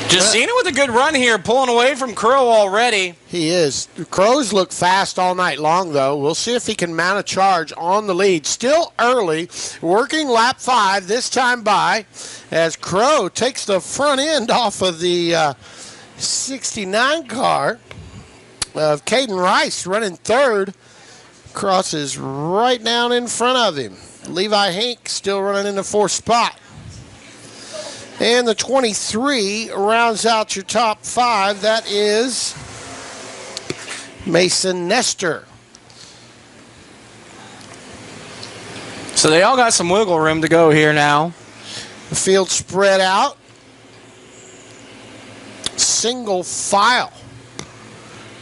Justina with a good run here, pulling away from Crow already. He is. The Crows look fast all night long, though. We'll see if he can mount a charge on the lead. Still early, working lap 5, this time by, as Crow takes the front end off of the 69 car of Caden Rice, running third. Crosses right down in front of him. Levi Hank still running in the 4th spot. And the 23 rounds out your top 5. That is Mason Nestor. So they all got some wiggle room to go here now. The field spread out. Single file.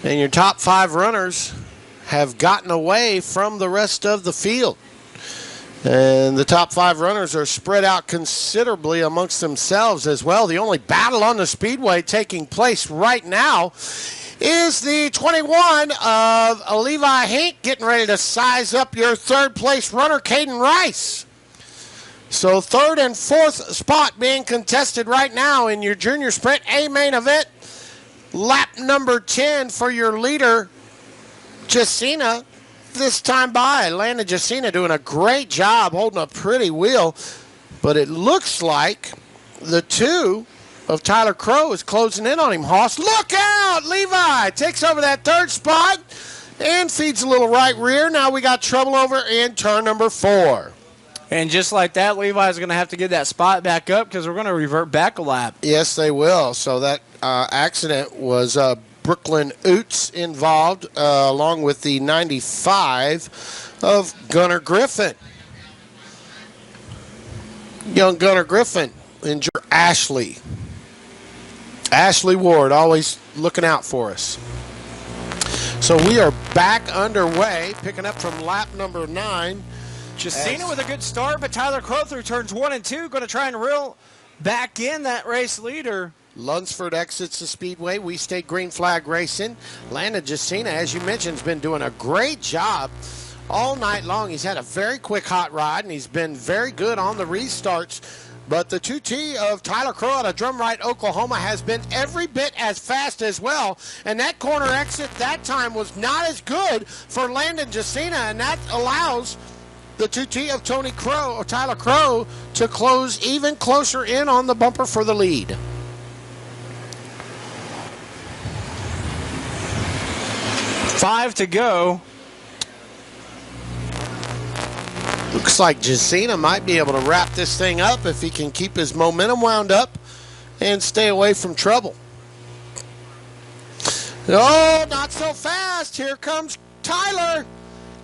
And your top 5 runners have gotten away from the rest of the field. And the top 5 runners are spread out considerably amongst themselves as well. The only battle on the speedway taking place right now is the 21 of Levi Hank getting ready to size up your 3rd place runner, Caden Rice. So 3rd and 4th spot being contested right now in your junior sprint A main event. Lap number 10 for your leader, Jacina. This time by, Landon Jacina doing a great job holding a pretty wheel, but it looks like the 2 of Tyler Crow is closing in on him. Hoss, look out! Levi takes over that 3rd spot and feeds a little right rear. Now we got trouble over in turn number 4. And just like that, Levi's going to have to get that spot back up because we're going to revert back a lap. Yes, they will. So that accident was Brooklyn Oots involved, along with the 95 of Gunnar Griffin. Young Gunnar Griffin and Ashley. Ashley Ward always looking out for us. So we are back underway, picking up from lap number 9. Jacina with a good start, but Tyler Crow through turns 1 and 2, going to try and reel back in that race leader. Lunsford exits the speedway. We stay green flag racing. Landon Jacina, as you mentioned, has been doing a great job all night long. He's had a very quick hot ride, and he's been very good on the restarts. But the 2T of Tyler Crow out of Drumright, Oklahoma, has been every bit as fast as well. And that corner exit that time was not as good for Landon Jacina, and that allows the 2T of Tony Crow, or Tyler Crow, to close even closer in on the bumper for the lead. Five to go. Looks like Jacina might be able to wrap this thing up if he can keep his momentum wound up and stay away from trouble. Oh, not so fast. Here comes Tyler.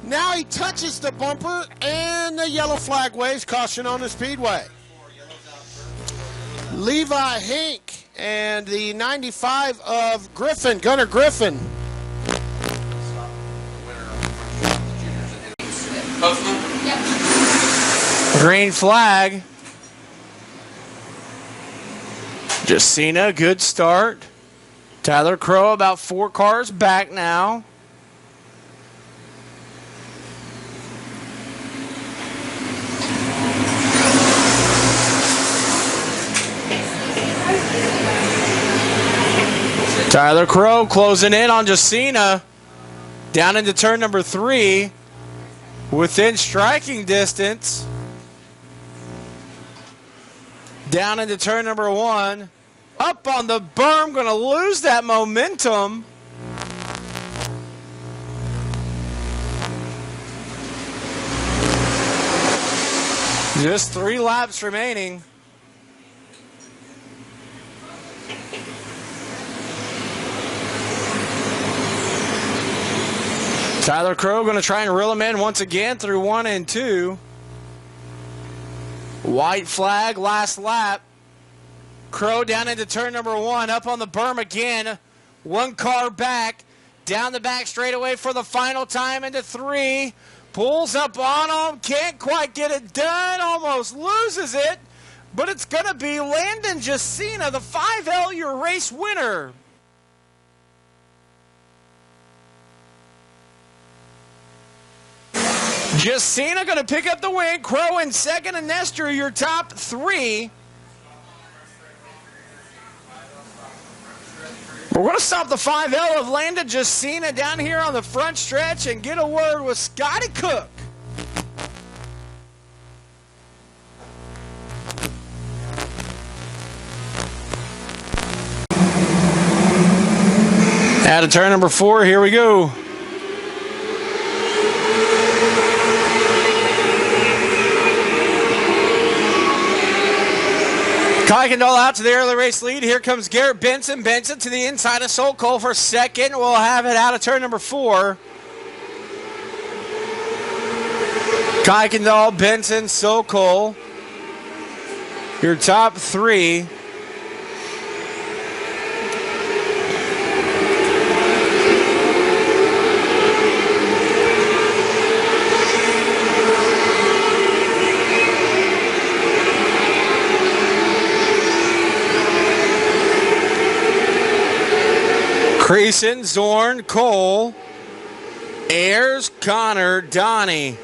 Now he touches the bumper, and the yellow flag waves, caution on the speedway. Levi Hank and the 95 of Griffin, Gunnar Griffin. Green flag. Jacina, good start. Tyler Crow about 4 cars back now. Tyler Crow closing in on Jacina. Down into turn number 3. Within striking distance. Down into turn number 1. Up on the berm, going to lose that momentum. Just 3 laps remaining. Tyler Crow going to try and reel him in once again through 1 and 2. White flag, last lap. Crow down into turn number 1, up on the berm again. 1 car back, down the back straightaway for the final time into 3. Pulls up on him, can't quite get it done, almost loses it. But it's going to be Landon Jacina, the 5L your race winner. Jacina going to pick up the win. Crow in second, and Nestor your top 3. We're going to stop the 5L of Landa Justina down here on the front stretch and get a word with Scotty Cook. Out of turn number 4, here we go. Kuykendall out to the early race lead. Here comes Garrett Benson. Benson to the inside of Sokol for second. We'll have it out of turn number 4. Kuykendall, Benson, Sokol. Your top 3. Creason, Zorn, Cole, Ayers, Connor, Donnie.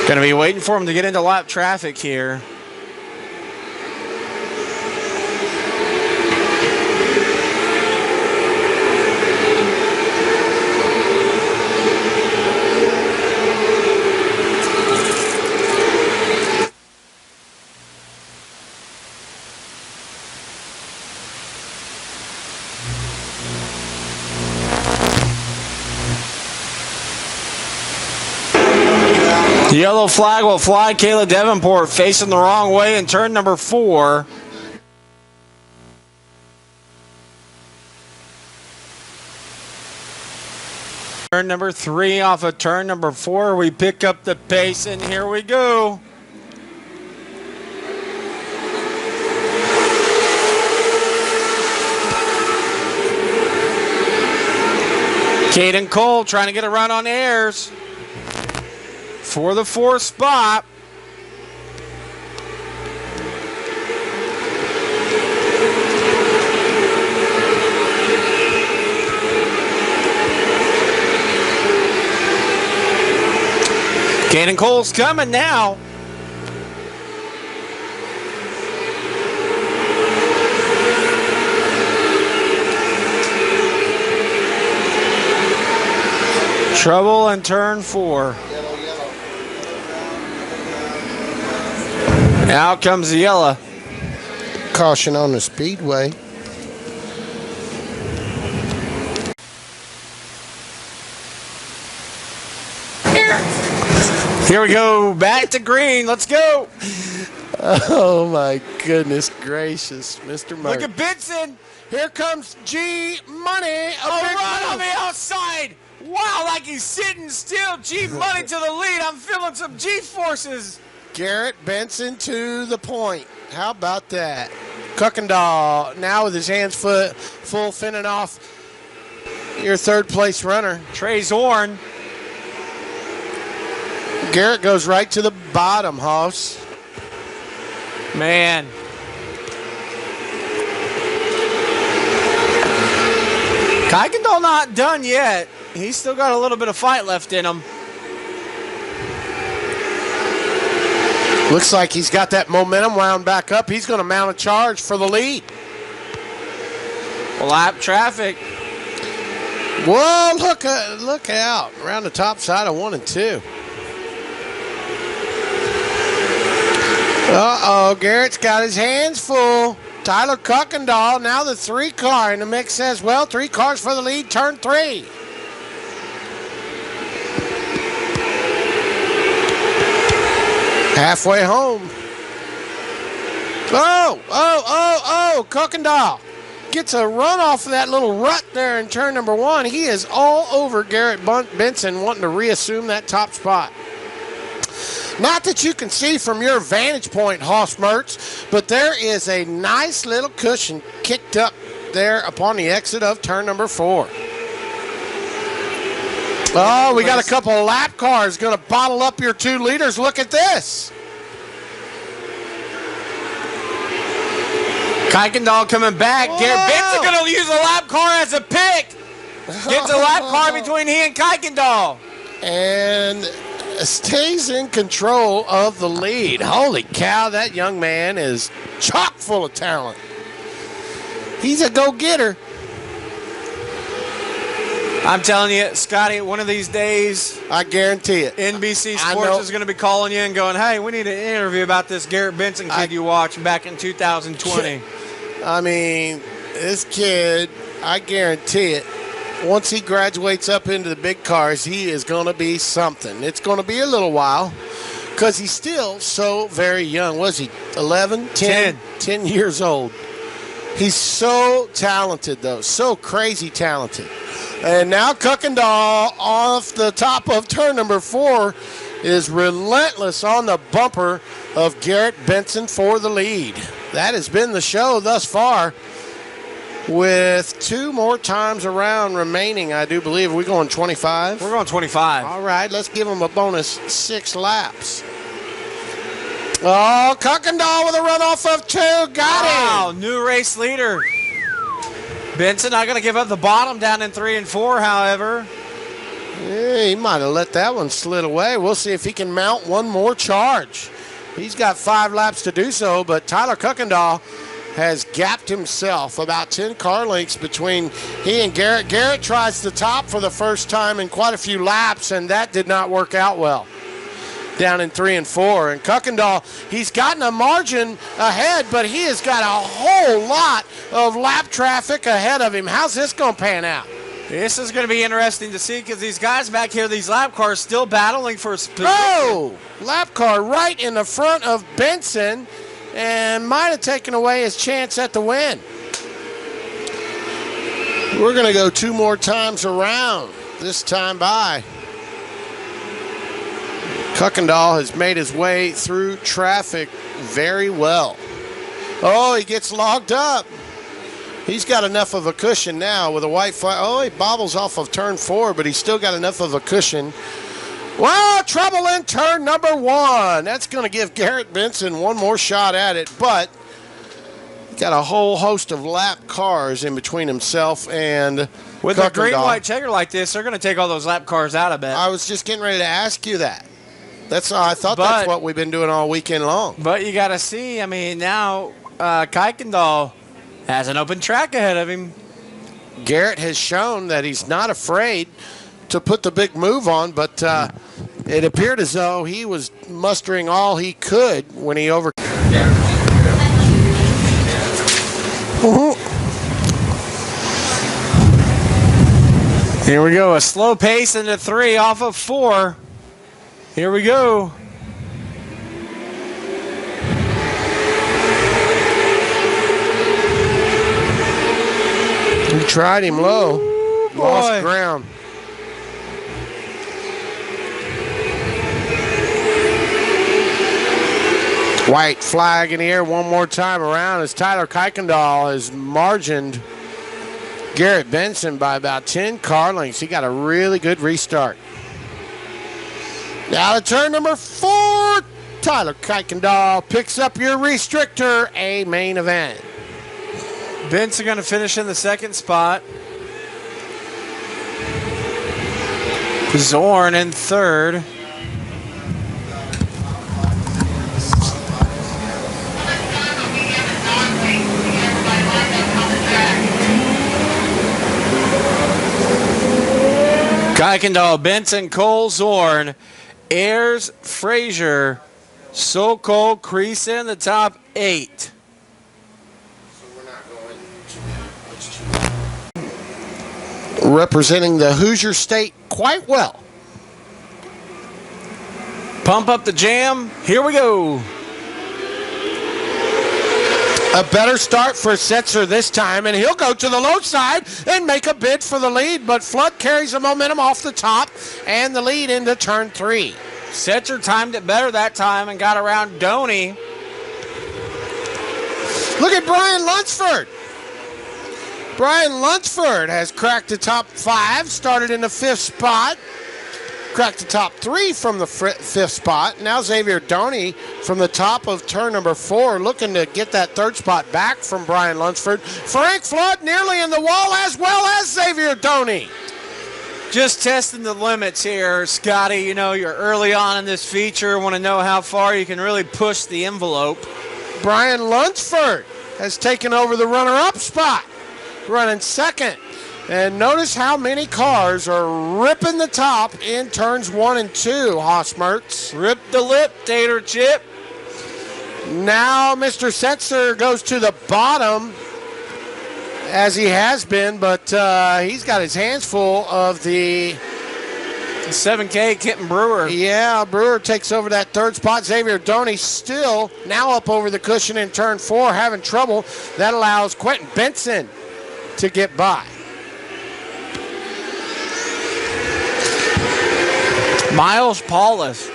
Going to be waiting for him to get into lap traffic here. The yellow flag will fly. Kayla Davenport facing the wrong way in turn number 4. Turn number 3 off of turn number 4. We pick up the pace and here we go. Caden Cole trying to get a run on Ayers for the 4th spot. Caden Cole's coming now. Trouble in turn 4. Out comes the yellow. Caution on the speedway. Here we go. Back to green. Let's go. Oh, my goodness gracious, Mr. Murray. Look at Benson. Here comes G Money. A run on the outside. Wow, like he's sitting still. G Money to the lead. I'm feeling some G forces. Garrett Benson to the point. How about that? Kuykendall now with his hands full, fending off your 3rd place runner. Trey Zorn. Garrett goes right to the bottom, Hoss. Man. Kuykendall not done yet. He's still got a little bit of fight left in him. Looks like he's got that momentum wound back up. He's going to mount a charge for the lead. Lap traffic. Whoa, look out. Around the top side of 1 and 2. Uh-oh, Garrett's got his hands full. Tyler Kuykendall, now the 3 car in the mix as well. 3 cars for the lead, turn 3. Halfway home. Oh, Kuykendall gets a run off of that little rut there in turn number 1. He is all over Garrett Benson wanting to reassume that top spot. Not that you can see from your vantage point, Hoss Mertz, but there is a nice little cushion kicked up there upon the exit of turn number 4. Oh, we got a couple of lap cars going to bottle up your 2 leaders. Look at this. Kuykendall coming back. Whoa. Garrett Benson going to use a lap car as a pick. Gets a lap car between he and Kuykendall. And stays in control of the lead. Holy cow, that young man is chock full of talent. He's a go-getter. I'm telling you, Scotty, one of these days, I guarantee it. NBC Sports is going to be calling you and going, hey, we need an interview about this Garrett Benson kid you watched back in 2020. I mean, this kid, I guarantee it, once he graduates up into the big cars, he is going to be something. It's going to be a little while because he's still so very young. Was he 11, 10 years old? He's so talented, though, so crazy talented. And now Kuykendall off the top of turn number 4 is relentless on the bumper of Garrett Benson for the lead. That has been the show thus far with 2 more times around remaining, I do believe. Are we going 25? We're going 25. All right, let's give him a bonus 6 laps. Oh, Kuykendall with a runoff of 2. Got him. New race leader. Benson not going to give up the bottom down in 3 and 4, however. Yeah, he might have let that one slid away. We'll see if he can mount one more charge. He's got 5 laps to do so, but Tyler Kuykendall has gapped himself about 10 car lengths between he and Garrett. Garrett tries the top for the first time in quite a few laps, and that did not work out well. Down in 3 and 4. And Kuykendall, he's gotten a margin ahead, but he has got a whole lot of lap traffic ahead of him. How's this going to pan out? This is going to be interesting to see because these guys back here, these lap cars, still battling for position. Oh! Lap car right in the front of Benson and might have taken away his chance at the win. We're going to go 2 more times around, this time by. Kuykendall has made his way through traffic very well. Oh, he gets logged up. He's got enough of a cushion now with a white flag. Oh, he bobbles off of turn 4, but he's still got enough of a cushion. Well, trouble in turn number 1. That's going to give Garrett Benson one more shot at it, but got a whole host of lap cars in between himself and with Kuykendall. a green-white checker like this, they're going to take all those lap cars out, I bet. I was just getting ready to ask you that. I thought that's what we've been doing all weekend long. But you got to see, I mean, now Kuykendall has an open track ahead of him. Garrett has shown that he's not afraid to put the big move on, but it appeared as though he was mustering all he could when he over. Here we go, a slow pace into 3 off of 4. Here we go. He tried him low. Ooh, lost ground. White flag in the air one more time around as Tyler Kuykendall has margined Garrett Benson by about 10 car lengths. He got a really good restart. Now to turn number 4, Tyler Kuykendall picks up your restrictor, a main event. Benson going to finish in the 2nd spot. Zorn in 3rd. Kuykendall, Benson, Cole, Zorn, Ayers, Frazier, Sokol, Creason in the top 8. Representing the Hoosier State quite well. Pump up the jam. Here we go. A better start for Setzer this time, and he'll go to the low side and make a bid for the lead, but Flood carries the momentum off the top and the lead into turn 3. Setzer timed it better that time and got around Doney. Look at Brian Lunsford. Brian Lunsford has cracked the top 5, started in the 5th spot. cracked the top 3 from the 5th spot. Now Xavier Doney from the top of turn number 4 looking to get that 3rd spot back from Brian Lunsford. Frank Flood nearly in the wall, as well as Xavier Doney. Just testing the limits here, Scotty. You know, you're early on in this feature. Want to know how far you can really push the envelope. Brian Lunsford has taken over the runner-up spot, running 2nd. And notice how many cars are ripping the top in turns 1 and 2, Hosmertz. Rip the lip, Tater Chip. Now Mr. Setzer goes to the bottom, as he has been, but he's got his hands full of the 7K Kenton Brewer. Yeah, Brewer takes over that 3rd spot. Xavier Doney still now up over the cushion in turn 4, having trouble. That allows Quentin Benson to get by. Miles Paulus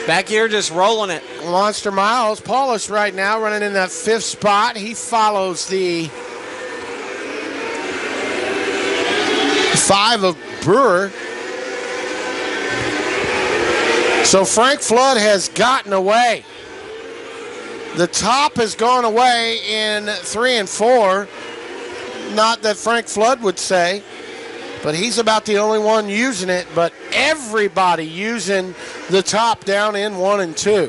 back here just rolling it. Monster Miles Paulus right now running in that 5th spot. He follows the 5 of Brewer. So Frank Flood has gotten away. The top has gone away in 3 and 4. Not that Frank Flood would say, but he's about the only one using it. But everybody using the top down in 1 and 2.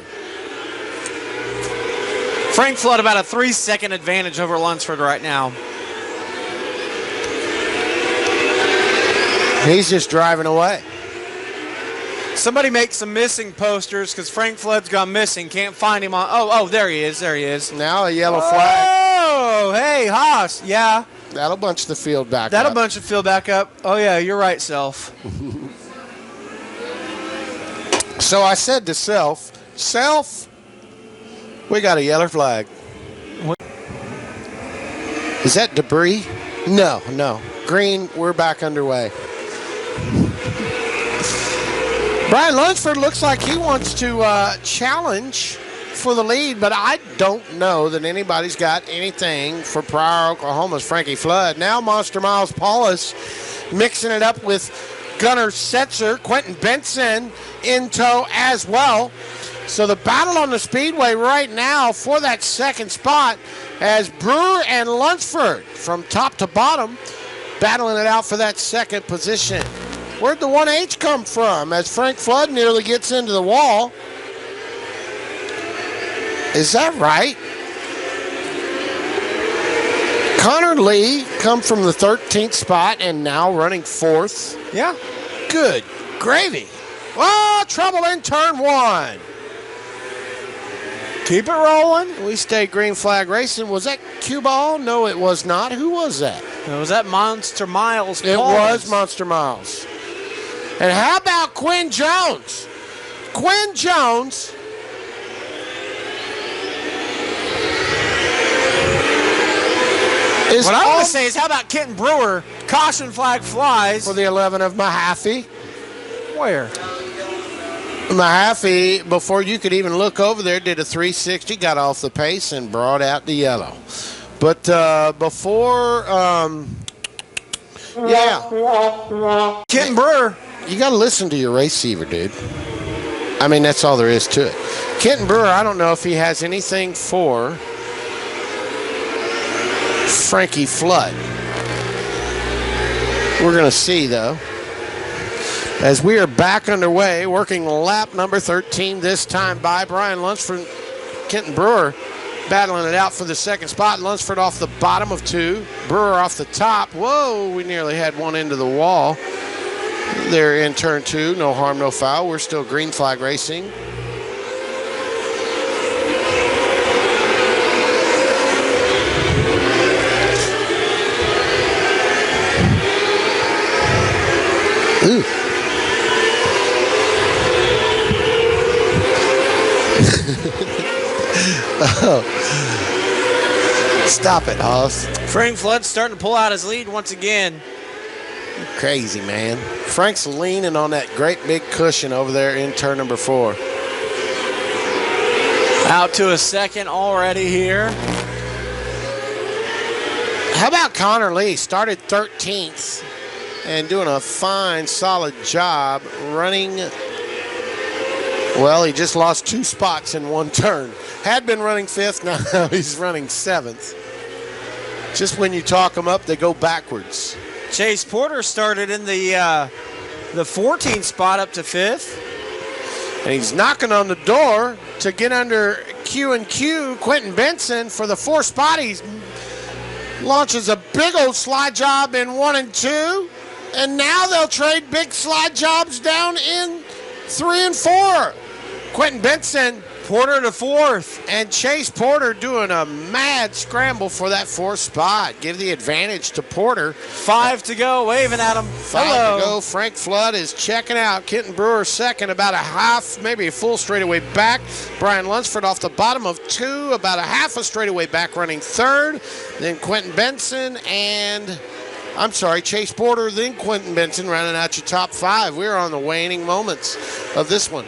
Frank Flood about a 3-second advantage over Lunsford right now. He's just driving away. Somebody make some missing posters because Frank Flood's gone missing. Can't find him on. Oh, there he is. There he is. Now a yellow flag. Oh, hey, Haas. Yeah. That'll bunch the field back up. That'll bunch the field back up. Oh, yeah, you're right, Self. So I said to Self, we got a yellow flag. What? Is that debris? No. Green, we're back underway. Brian Lunsford looks like he wants to challenge for the lead, but I don't know that anybody's got anything for Pryor, Oklahoma's Frankie Flood. Now Monster Miles Paulus mixing it up with Gunnar Setzer, Quentin Benson in tow as well. So the battle on the speedway right now for that 2nd spot as Brewer and Lunsford from top to bottom battling it out for that 2nd position. Where'd the 1H come from as Frank Flood nearly gets into the wall? Is that right? Connor Lee come from the 13th spot and now running 4th. Yeah. Good gravy. Oh, trouble in turn 1. Keep it rolling. We stay green flag racing. Was that cue ball? No, it was not. Who was that? Was that Monster Miles? It was Monster Miles. And how about Quinn Jones? Quinn Jones. What I want to say is, how about Kenton Brewer? Caution flag flies. For the 11 of Mahaffey. Where? Mahaffey, before you could even look over there, did a 360, got off the pace, and brought out the yellow. But before, Kenton Brewer. You got to listen to your receiver, dude. I mean, that's all there is to it. Kenton Brewer, I don't know if he has anything for Frankie Flood. We're going to see, though. As we are back underway, working lap number 13, this time by Brian Lunsford. Kenton Brewer battling it out for the 2nd spot. Lunsford off the bottom of 2. Brewer off the top. Whoa, we nearly had one into the wall. They're in turn 2. No harm, no foul. We're still green flag racing. Ooh. Oh. Stop it, Hoss. Frank Flood's starting to pull out his lead once again. Crazy, man. Frank's leaning on that great big cushion over there in turn number 4. Out to a 2nd already here. How about Connor Lee? Started 13th and doing a fine, solid job running. Well, he just lost 2 spots in one turn. Had been running 5th, now he's running 7th. Just when you talk them up, they go backwards. Chase Porter started in the 14th spot up to 5th. And he's knocking on the door to get under Q&Q. Quentin Benson for the 4th spot. He launches a big old slide job in 1 and 2. And now they'll trade big slide jobs down in 3 and 4. Quentin Benson, Porter to 4th. and Chase Porter doing a mad scramble for that 4th spot. Give the advantage to Porter. 5 to go, waving at him. 5 to go. Frank Flood is checking out. Kenton Brewer second, about a half, maybe a full straightaway back. Brian Lunsford off the bottom of 2, about a half a straightaway back running 3rd. Then Quentin Benson and, I'm sorry, Chase Porter, then Quentin Benson rounding out your top 5. We're on the waning moments of this one.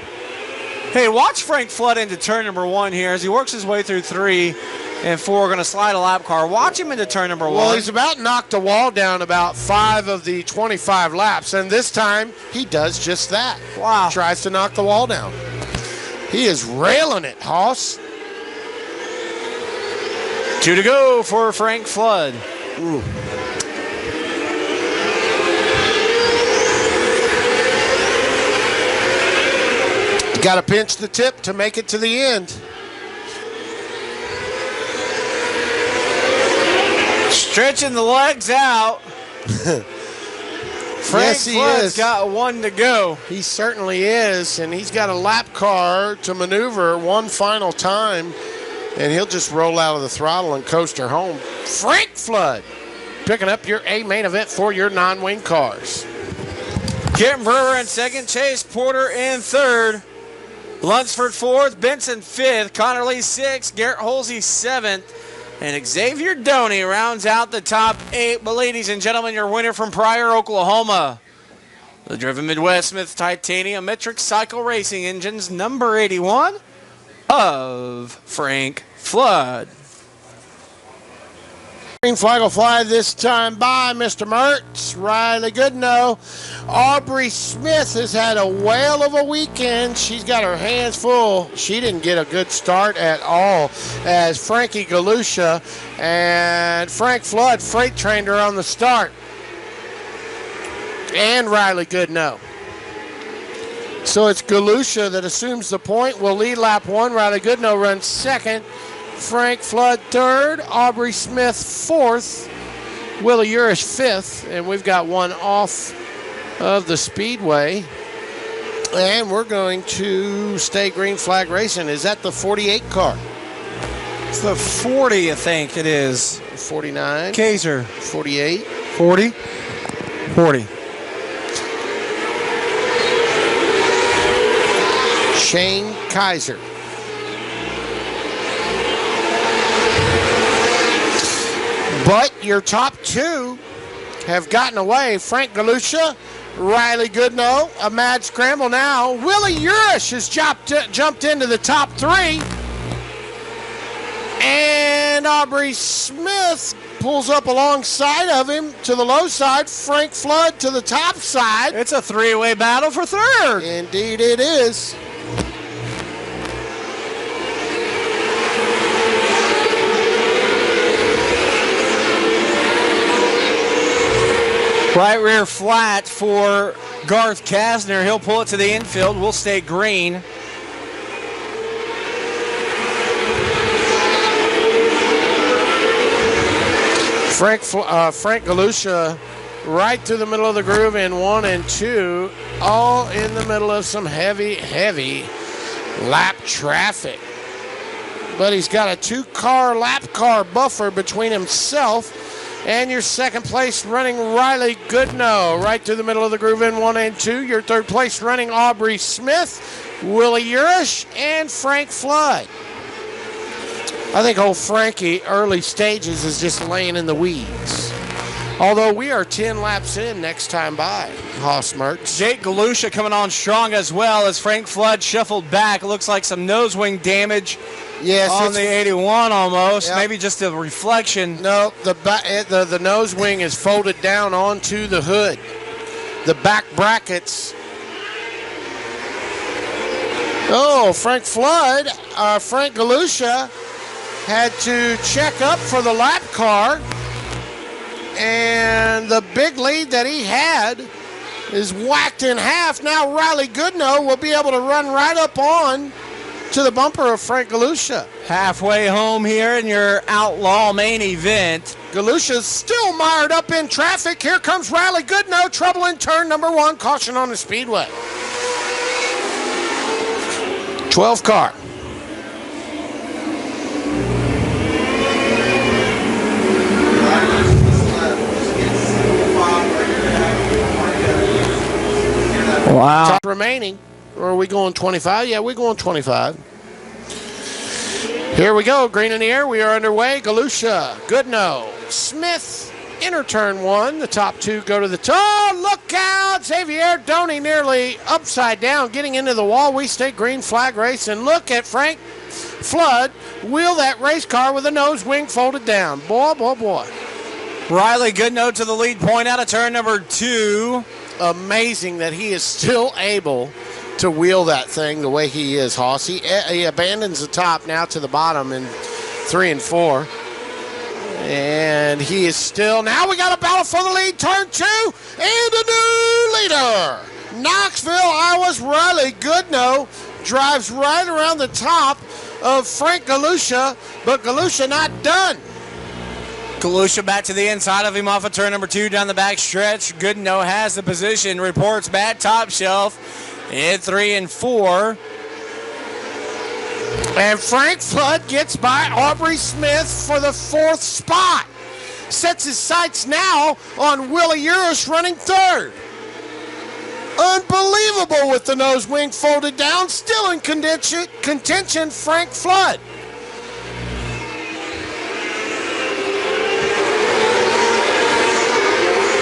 Hey, watch Frank Flood into turn number 1 here as he works his way through 3 and 4. Going to slide a lap car. Watch him into turn number 1. Well, he's about knocked the wall down about 5 of the 25 laps, and this time he does just that. Wow. Tries to knock the wall down. He is railing it, Hoss. 2 to go for Frank Flood. Ooh. Got to pinch the tip to make it to the end. Stretching the legs out. Frank Yes, he Flood's is. got 1 to go. He certainly is, and he's got a lap car to maneuver one final time, and he'll just roll out of the throttle and coast her home. Frank Flood picking up your A main event for your non-wing cars. Kenton Brewer in 2nd, Chase Porter in 3rd. Lunsford 4th, Benson 5th, Connor Lee 6th, Garrett Holsey 7th, and Xavier Doney rounds out the top 8. But ladies and gentlemen, your winner from Pryor, Oklahoma, the Driven Midwest Smith Titanium Metric Cycle Racing Engines, number 81 of Frank Flood. Green flag will fly this time by Mr. Mertz, Riley Goodnow. Aubrey Smith has had a whale of a weekend. She's got her hands full. She didn't get a good start at all as Frankie Galusha and Frank Flood freight trained her on the start. And Riley Goodnow. So it's Galusha that assumes the point. Will lead lap 1. Riley Goodnow runs 2nd. Frank Flood 3rd, Aubrey Smith 4th, Willie Urish 5th, and we've got one off of the speedway. And we're going to stay green flag racing. Is that the 48 car? It's the 40, I think it is. 49. Kaiser. 48. 40. 40. Shane Kaiser. But your top 2 have gotten away. Frank Galusha, Riley Goodnow, a mad scramble now. Willie Urish has jumped into the top 3. And Aubrey Smith pulls up alongside of him to the low side. Frank Flood to the top side. It's a 3-way battle for 3rd. Indeed it is. Right rear flat for Garth Kasner. He'll pull it to the infield. We'll stay green. Frank Galusha right through the middle of the groove in 1 and 2, all in the middle of some heavy lap traffic. But he's got a 2-car lap car buffer between himself and your 2nd place running Riley Goodnow right through the middle of the groove in 1 and 2. Your 3rd place running Aubrey Smith, Willie Urish, and Frank Flood. I think old Frankie, early stages, is just laying in the weeds. Although we are 10 laps in next time by, Hoss Mertz. Jake Galusha coming on strong as well as Frank Flood shuffled back. It looks like some nose wing damage on the 81 almost. Yep. Maybe just a reflection. No, the nose wing is folded down onto the hood. the back brackets. Oh, Frank Galusha had to check up for the lap car. And the big lead that he had is whacked in half. Now Riley Goodnow will be able to run right up on to the bumper of Frank Galusha. Halfway home here in your Outlaw main event. Galusha's still mired up in traffic. Here comes Riley Goodnow. Trouble in turn number 1. Caution on the speedway. 12 car. Wow. Top remaining. Or are we going 25? Yeah, we're going 25. Here we go. Green in the air. We are underway. Galusha, Goodnow, Smith, inner turn 1. The top 2 go to the top. Look out. Xavier Doney nearly upside down, getting into the wall. We stay green flag race. And look at Frank Flood wheel that race car with the nose wing folded down. Boy, boy, boy. Riley Goodnow to the lead point out of turn number 2. Amazing that he is still able to wheel that thing the way he is, Hoss. He abandons the top now to the bottom in 3 and 4. And he is still, now we got a battle for the lead, turn 2, and a new leader. Knoxville, Iowa's Riley Goodnow drives right around the top of Frank Galusha, but Galusha not done. Galusha back to the inside of him off of turn number 2 down the back stretch. Goodnow has the position, reports back top shelf in 3 and 4. And Frank Flood gets by Aubrey Smith for the 4th spot. Sets his sights now on Willie Urish running 3rd. Unbelievable with the nose wing folded down. Still in contention, Frank Flood.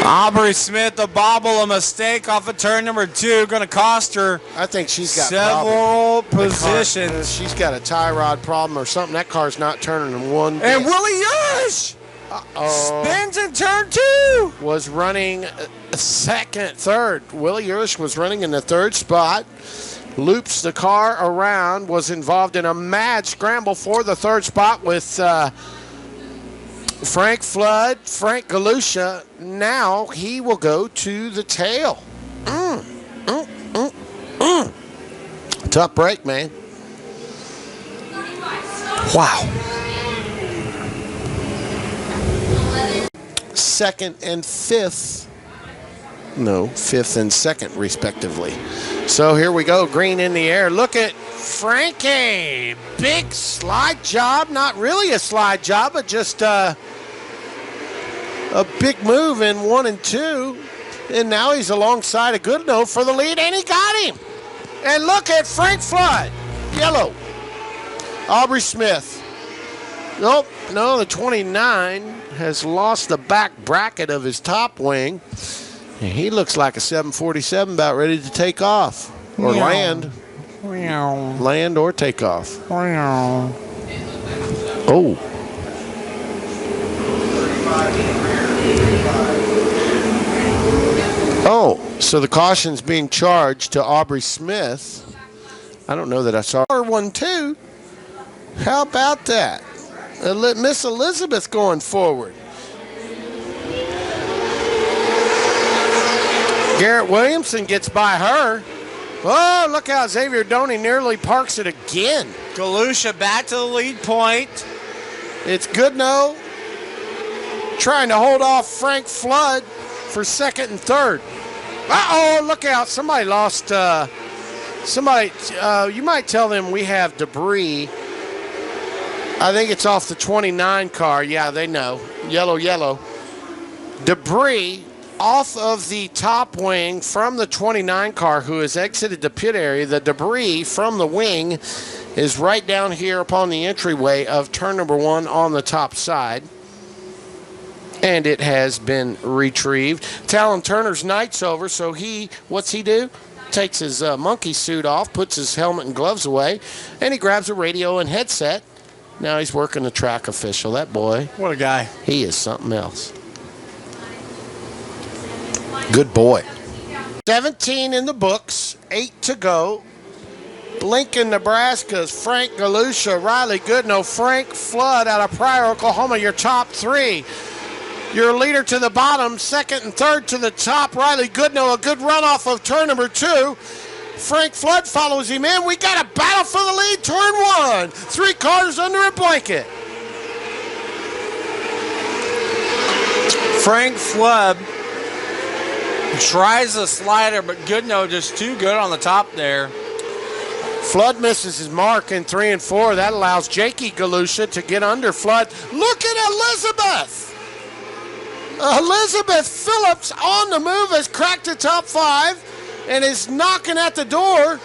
Aubrey Smith, a bobble, a mistake off of turn number 2, going to cost her. I think she's got several positions. She's got a tie rod problem or something. That car's not turning in one. And Willie Urish spins in turn 2. Was running second, third. Willie Urish was running in the 3rd spot. Loops the car around. Was involved in a mad scramble for the 3rd spot with Frank Flood, Frank Galusha. Now he will go to the tail. Tough break, man. Wow. 2nd and 5th. No, 5th and 2nd, respectively. So here we go. Green in the air. Look at Frankie. Big slide job. Not really a slide job, but just a big move in 1 and 2. And now he's alongside of Goodnow for the lead, and he got him. And look at Frank Flood. Yellow. Aubrey Smith. Nope. No, the 29 has lost the back bracket of his top wing. And he looks like a 747 about ready to take off. Or land. Land or take off. Oh. Oh, so the caution's being charged to Aubrey Smith. I don't know that I saw her one too. How about that? Miss Elizabeth going forward. Garrett Williamson gets by her. Oh, look how Xavier Doney nearly parks it again. Galusha back to the lead point. It's Goodnow trying to hold off Frank Flood for 2nd and 3rd. Uh-oh, look out. Somebody lost, you might tell them we have debris. I think it's off the 29 car. Yeah, they know. Yellow. Debris off of the top wing from the 29 car who has exited the pit area. The debris from the wing is right down here upon the entryway of turn number 1 on the top side. And it has been retrieved. Talon Turner's night's over, so what's he do? Takes his monkey suit off, puts his helmet and gloves away, and he grabs a radio and headset. Now he's working the track official. That boy. What a guy. He is something else. Good boy. 17 in the books, 8 to go. Lincoln, Nebraska's Frank Galusha, Riley Goodnow, Frank Flood out of Pryor, Oklahoma, your top three. Your leader to the bottom, second and third to the top. Riley Goodnow, a good runoff of turn number 2. Frank Flood follows him in. We got a battle for the lead, turn 1. 3 cars under a blanket. Frank Flood tries the slider, but Goodnow just too good on the top there. Flood misses his mark in 3 and 4. That allows Jakey Galusha to get under Flood. Look at Elizabeth. Elizabeth Phillips on the move, has cracked the top 5 and is knocking at the door,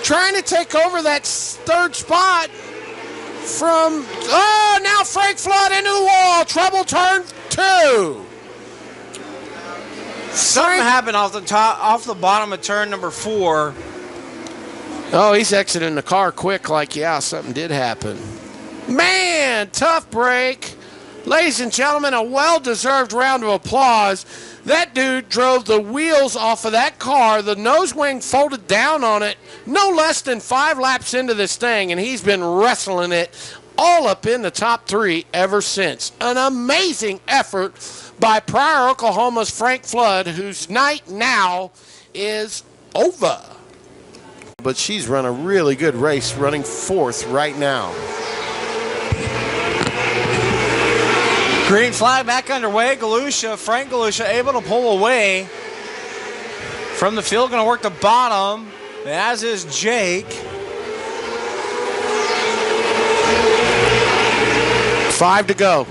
trying to take over that third spot from, now Frank Flood into the wall. Trouble turn 2. Something happened off the bottom of turn number 4. Oh, he's exiting the car quick, like, yeah, something did happen. Man, tough break. Ladies and gentlemen, a well-deserved round of applause. That dude drove the wheels off of that car, the nose wing folded down on it, no less than 5 laps into this thing, and he's been wrestling it all up in the top 3 ever since. An amazing effort by Pryor, Oklahoma's Frank Flood, whose night now is over. But she's run a really good race, running 4th right now. Green flag back underway. Frank Galusha able to pull away from the field. Going to work the bottom, as is Jake. 5 to go.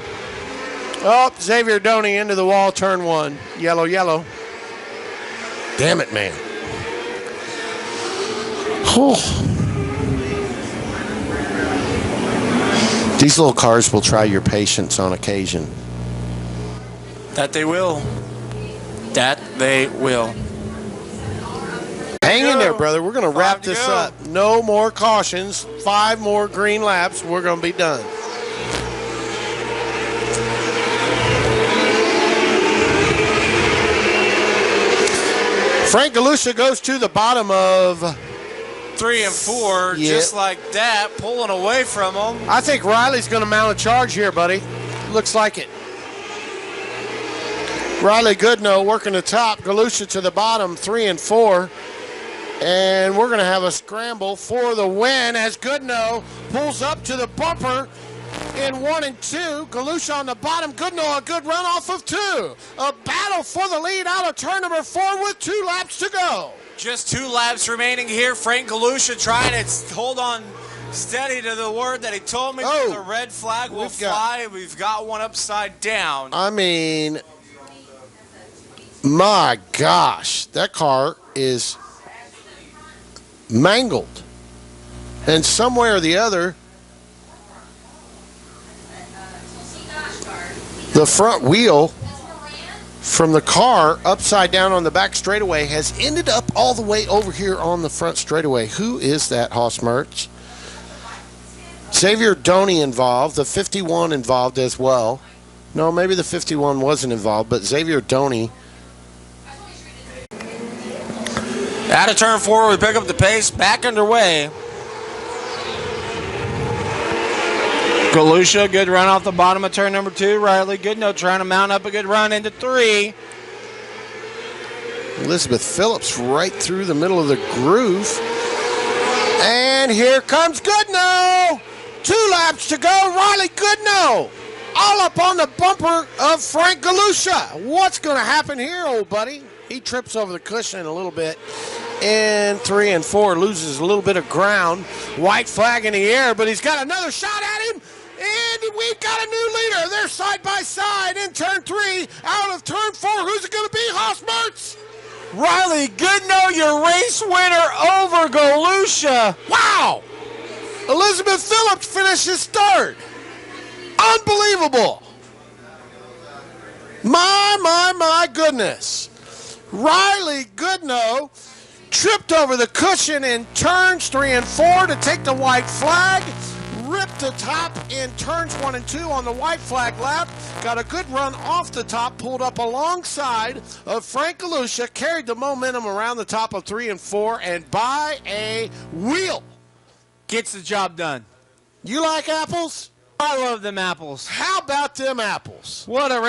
Oh, Xavier Doney into the wall, turn 1. Yellow, yellow. Damn it, man. These little cars will try your patience on occasion. That they will. That they will. Hang in there, brother. We're going to wrap this up. No more cautions. 5 more green laps. We're going to be done. Frank Galusha goes to the bottom of 3 and 4, just like that, pulling away from him. I think Riley's going to mount a charge here, buddy. Looks like it. Riley Goodnow working the top, Galusha to the bottom, 3 and 4. And we're going to have a scramble for the win as Goodnow pulls up to the bumper in 1 and 2. Galusha on the bottom, Goodnow a good run off of 2. A battle for the lead out of turn number 4 with 2 laps to go. Just 2 laps remaining here. Frank Galusha trying to hold on steady to the word that he told me. The red flag will fly. We've got one upside down. I mean, my gosh, that car is mangled. And somewhere or the other, the front wheel from the car upside down on the back straightaway has ended up all the way over here on the front straightaway. Who is that, Hoss Mertz? Xavier Doney involved, the 51 involved as well. No, maybe the 51 wasn't involved, but Xavier Doney. Out of turn 4, we pick up the pace, back underway. Galusha, good run off the bottom of turn number 2. Riley Goodnow trying to mount up a good run into 3. Elizabeth Phillips right through the middle of the groove. And here comes Goodnow. 2 laps to go. Riley Goodnow all up on the bumper of Frank Galusha. What's going to happen here, old buddy? He trips over the cushion a little bit. In 3 and 4, loses a little bit of ground. White flag in the air, but he's got another shot at him. And we've got a new leader. They're side by side in turn 3. Out of turn 4, who's it going to be, Hoss Mertz? Riley Goodnow, your race winner over Galusha. Wow! Elizabeth Phillips finishes 3rd. Unbelievable. My goodness. Riley Goodnow tripped over the cushion in turns 3 and 4 to take the white flag. Ripped the top in turns 1 and 2 on the white flag lap. Got a good run off the top, pulled up alongside of Frank Galusha, carried the momentum around the top of 3 and 4, and by a wheel. Gets the job done. You like apples? I love them apples. How about them apples? What a race.